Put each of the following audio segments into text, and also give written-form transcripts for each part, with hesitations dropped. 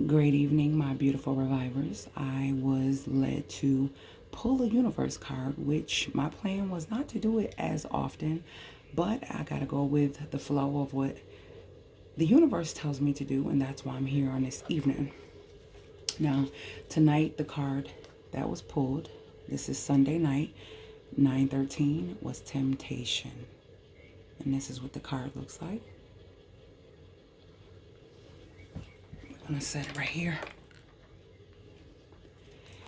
Great evening, my beautiful revivers. I was led to pull a universe card, which my plan was not to do it as often, but I gotta go with the flow of what the universe tells me to do, and that's why I'm here on this evening. Now, tonight, the card that was pulled, this is Sunday night, 9/13, was Temptation. And this is what the card looks like. I'm gonna set it right here.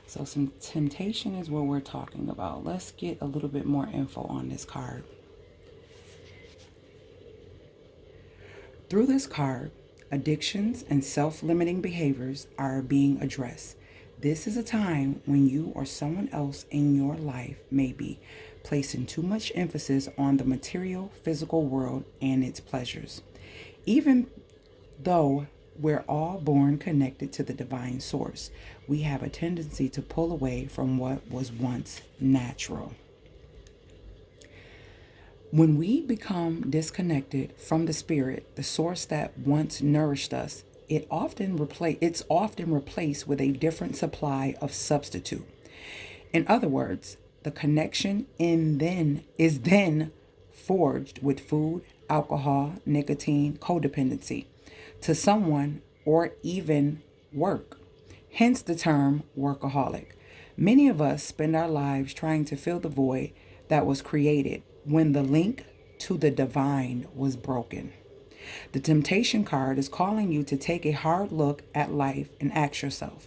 So some temptation is what we're talking about. Let's get a little bit more info on this card. Through this card, addictions and self-limiting behaviors are being addressed. This is a time when you or someone else in your life may be placing too much emphasis on the material, physical world and its pleasures. Even though we're all born connected to the divine source, we have a tendency to pull away from what was once natural. When we become disconnected from the spirit, the source that once nourished us, it's often replaced with a different supply of substitute. In other words, the connection is then forged with food, alcohol, nicotine, codependency to someone or even work. Hence the term workaholic. Many of us spend our lives trying to fill the void that was created when the link to the divine was broken. The temptation card is calling you to take a hard look at life and ask yourself,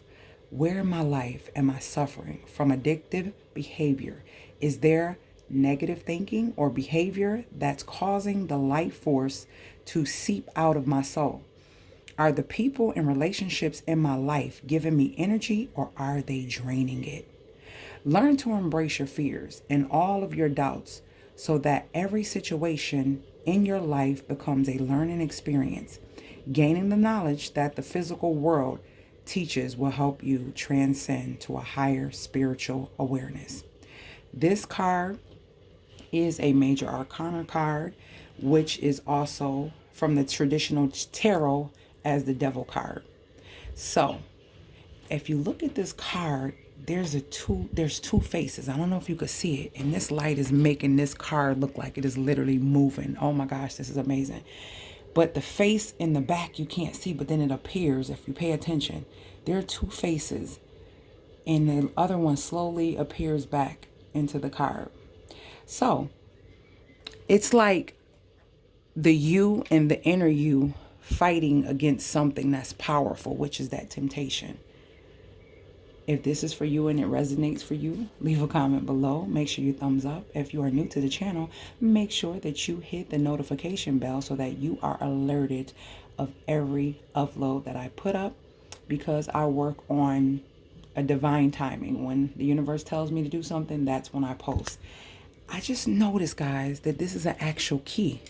where in my life am I suffering from addictive behavior? Is there negative thinking or behavior that's causing the life force to seep out of my soul? Are the people and relationships in my life giving me energy or are they draining it? Learn to embrace your fears and all of your doubts so that every situation in your life becomes a learning experience. Gaining the knowledge that the physical world teaches will help you transcend to a higher spiritual awareness. This card is a major arcana card, which is also from the traditional tarot as the devil card. So if you look at this card, there's two faces. I don't know if you could see it, and this light is making this card look like it is literally moving. Oh my gosh, this is amazing. But the face in the back you can't see, but then it appears if you pay attention. There are two faces, and the other one slowly appears back into the card. So it's like the you and the inner you fighting against something that's powerful, which is that temptation. If this is for you and it resonates for you, leave a comment below. Make sure you thumbs up. If you are new to the channel, make sure that you hit the notification bell so that you are alerted of every upload that I put up, because I work on a divine timing. When the universe tells me to do something, that's when I post. I just noticed, guys, that this is an actual key.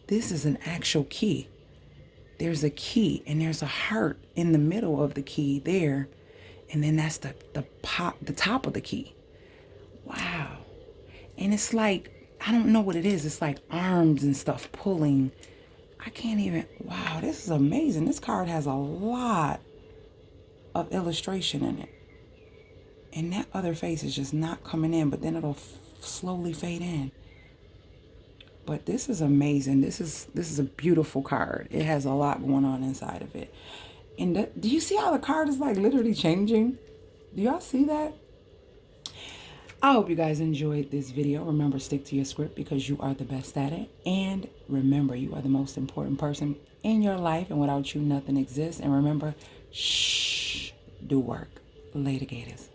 This is an actual key. There's a key and there's a heart in the middle of the key there. And then that's the top of the key. Wow. And it's like, I don't know what it is. It's like arms and stuff pulling. I can't even, wow, this is amazing. This card has a lot of illustration in it. And that other face is just not coming in, but then it'll slowly fade in. But this is amazing. This is a beautiful card. It has a lot going on inside of it. And do you see how the card is like literally changing? Do y'all see that? I hope you guys enjoyed this video. Remember, stick to your script because you are the best at it. And remember, you are the most important person in your life. And without you, nothing exists. And remember, shh, do work. Later, Gators.